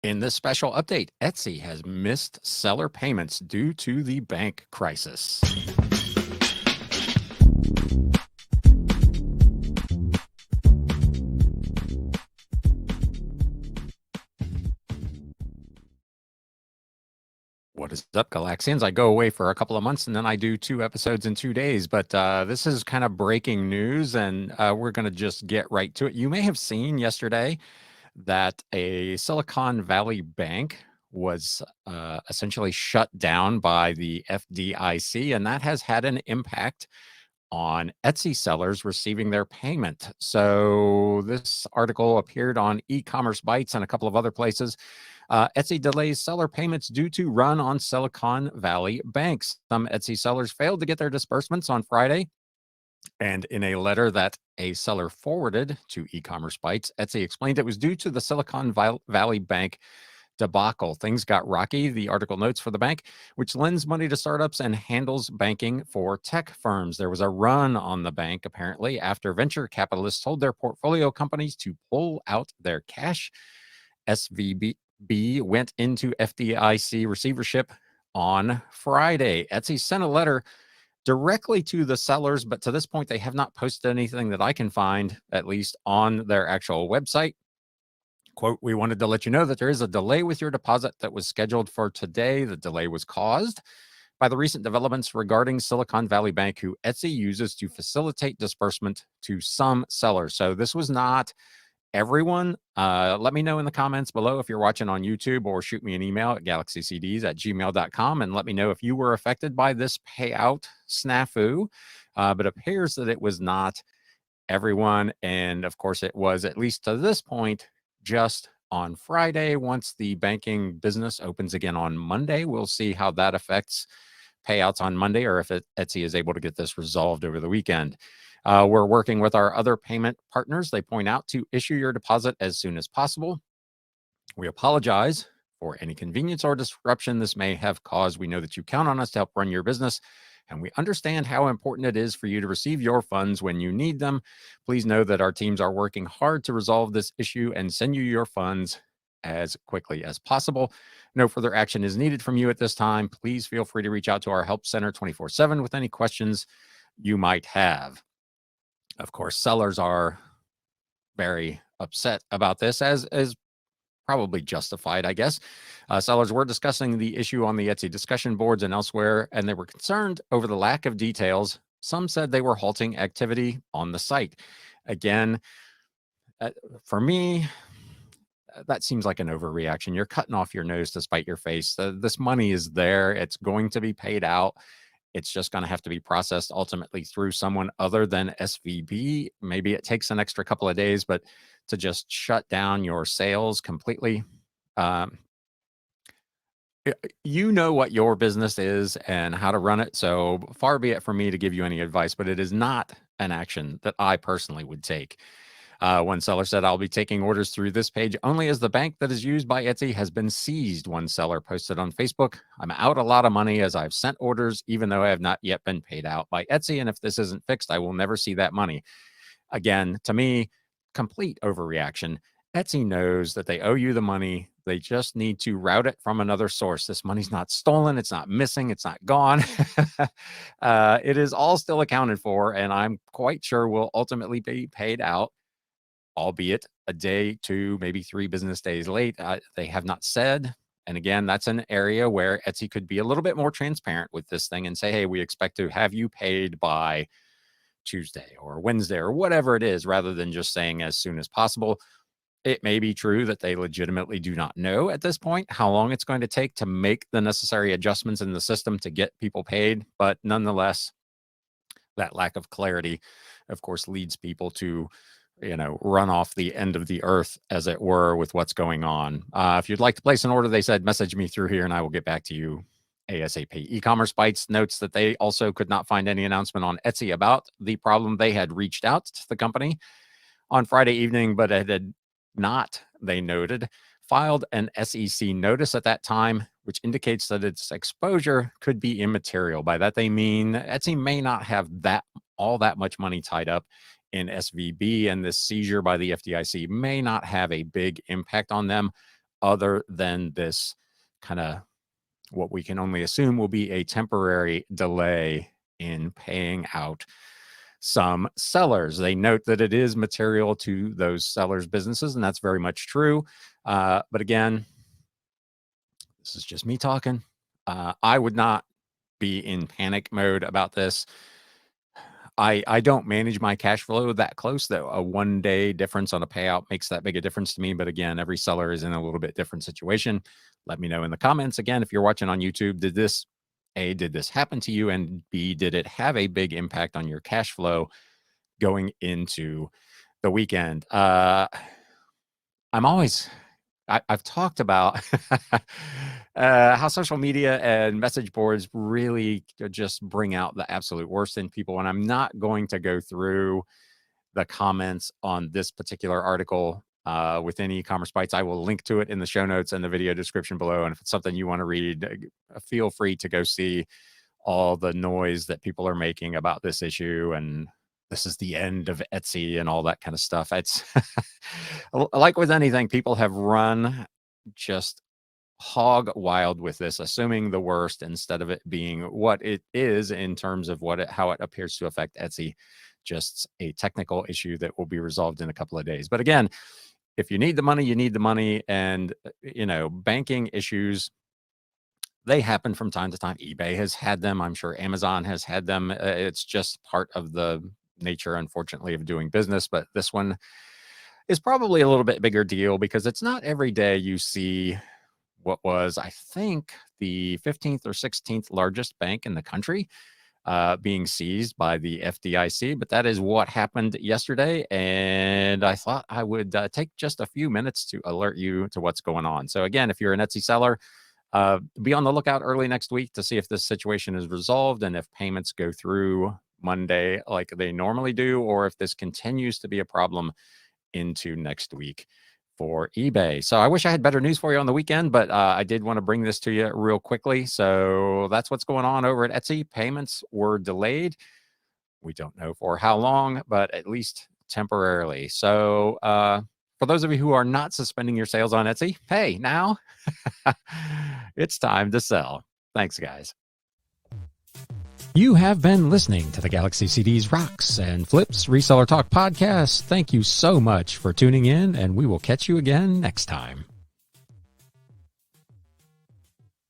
In this special update, Etsy has missed seller payments due to the bank crisis. What is up, Galaxians? I go away for a couple of months and then I do 2 episodes in 2 days, but this is kind of breaking news and we're going to just get right to it. You may have seen yesterday that a Silicon Valley bank was essentially shut down by the FDIC, and that has had an impact on Etsy sellers receiving their payment. So this article appeared on e-commerce Bytes and a couple of other places. Etsy delays seller payments due to run on Silicon Valley banks. Some Etsy sellers failed to get their disbursements on Friday. And in a letter that a seller forwarded to e-commerce Bytes, Etsy explained it was due to the Silicon Valley Bank debacle. Things got rocky, the article notes, for the bank, which lends money to startups and handles banking for tech firms. There was a run on the bank, apparently, after venture capitalists told their portfolio companies to pull out their cash. SVB went into FDIC receivership on Friday. Etsy sent a letter directly to the sellers, but to this point, they have not posted anything that I can find, at least on their actual website. Quote, "We wanted to let you know that there is a delay with your deposit that was scheduled for today. The delay was caused by the recent developments regarding Silicon Valley Bank, who Etsy uses to facilitate disbursement to some sellers." So this was not everyone. Let me know in the comments below if you're watching on YouTube, or shoot me an email at galaxycds@gmail.com and let me know if you were affected by this payout snafu. But it appears that it was not everyone. And of course, it was, at least to this point, just on Friday. Once the banking business opens again on Monday, we'll see how that affects payouts on Monday, or if Etsy is able to get this resolved over the weekend. We're working with our other payment partners. They point out to issue your deposit as soon as possible. We apologize for any convenience or disruption this may have caused. We know that you count on us to help run your business, and we understand how important it is for you to receive your funds when you need them. Please know that our teams are working hard to resolve this issue and send you your funds as quickly as possible. No further action is needed from you at this time. Please feel free to reach out to our help center 24/7 with any questions you might have. Of course, sellers are very upset about this, as probably justified, I guess. Sellers were discussing the issue on the Etsy discussion boards and elsewhere, and they were concerned over the lack of details. Some said they were halting activity on the site. Again, uh, for me, that seems like an overreaction. You're cutting off your nose to spite your face. This money is there. It's going to be paid out. It's just going to have to be processed ultimately through someone other than SVB. Maybe it takes an extra couple of days, but to just shut down your sales completely, um, you know what your business is and how to run it. So far be it from me to give you any advice, but it is not an action that I personally would take. One seller said, "I'll be taking orders through this page only as the bank that is used by Etsy has been seized." One seller posted on Facebook, "I'm out a lot of money as I've sent orders, even though I have not yet been paid out by Etsy. And if this isn't fixed, I will never see that money." Again, to me, complete overreaction. Etsy knows that they owe you the money. They just need to route it from another source. This money's not stolen. It's not missing. It's not gone. It is all still accounted for, and I'm quite sure will ultimately be paid out, albeit a day, 2, maybe 3 business days late. They have not said. And again, that's an area where Etsy could be a little bit more transparent with this thing and say, "Hey, we expect to have you paid by Tuesday or Wednesday," or whatever it is, rather than just saying as soon as possible. It may be true that they legitimately do not know at this point how long it's going to take to make the necessary adjustments in the system to get people paid. But nonetheless, that lack of clarity, of course, leads people to, run off the end of the earth, as it were, with what's going on. If you'd like to place an order, they said, message me through here and I will get back to you ASAP. E-commerce Bytes notes that they also could not find any announcement on Etsy about the problem. They had reached out to the company on Friday evening, but it had not, they noted, filed an SEC notice at that time, which indicates that its exposure could be immaterial. By that, they mean Etsy may not have all that much money tied up in SVB, and this seizure by the FDIC may not have a big impact on them. other than this kind of what we can only assume will be a temporary delay in paying out some sellers. They note that it is material to those sellers' businesses, and that's very much true. But again, this is just me talking. I would not be in panic mode about this. I don't manage my cash flow that close that a 1-day difference on a payout makes that big a difference to me. But again, every seller is in a little bit different situation. Let me know in the comments. Again, if you're watching on YouTube, did this happen to you? And B, did it have a big impact on your cash flow going into the weekend? I've talked about how social media and message boards really just bring out the absolute worst in people. And I'm not going to go through the comments on this particular article within e-commerce bites. I will link to it in the show notes and the video description below. And if it's something you want to read, feel free to go see all the noise that people are making about this issue. And this is the end of Etsy and all that kind of stuff. It's like with anything, people have run just hog wild with this, assuming the worst instead of it being what it is in terms of how it appears to affect Etsy. Just a technical issue that will be resolved in a couple of days. But again, if you need the money, you need the money. And, banking issues, they happen from time to time. eBay has had them. I'm sure Amazon has had them. It's just part of the nature, unfortunately, of doing business. But this one is probably a little bit bigger deal because it's not every day you see what was, I think, the 15th or 16th largest bank in the country being seized by the FDIC. But that is what happened yesterday. And I thought I would take just a few minutes to alert you to what's going on. So again, if you're an Etsy seller, be on the lookout early next week to see if this situation is resolved and if payments go through Monday like they normally do, or if this continues to be a problem into next week for eBay. So I wish I had better news for you on the weekend, but I did want to bring this to you real quickly. So that's what's going on over at Etsy. Payments were delayed. We don't know for how long, but at least temporarily. So for those of you who are not suspending your sales on Etsy, hey, now it's time to sell. Thanks, guys. You have been listening to the Galaxy CDs Rocks and Flips Reseller Talk podcast. Thank you so much for tuning in, and we will catch you again next time.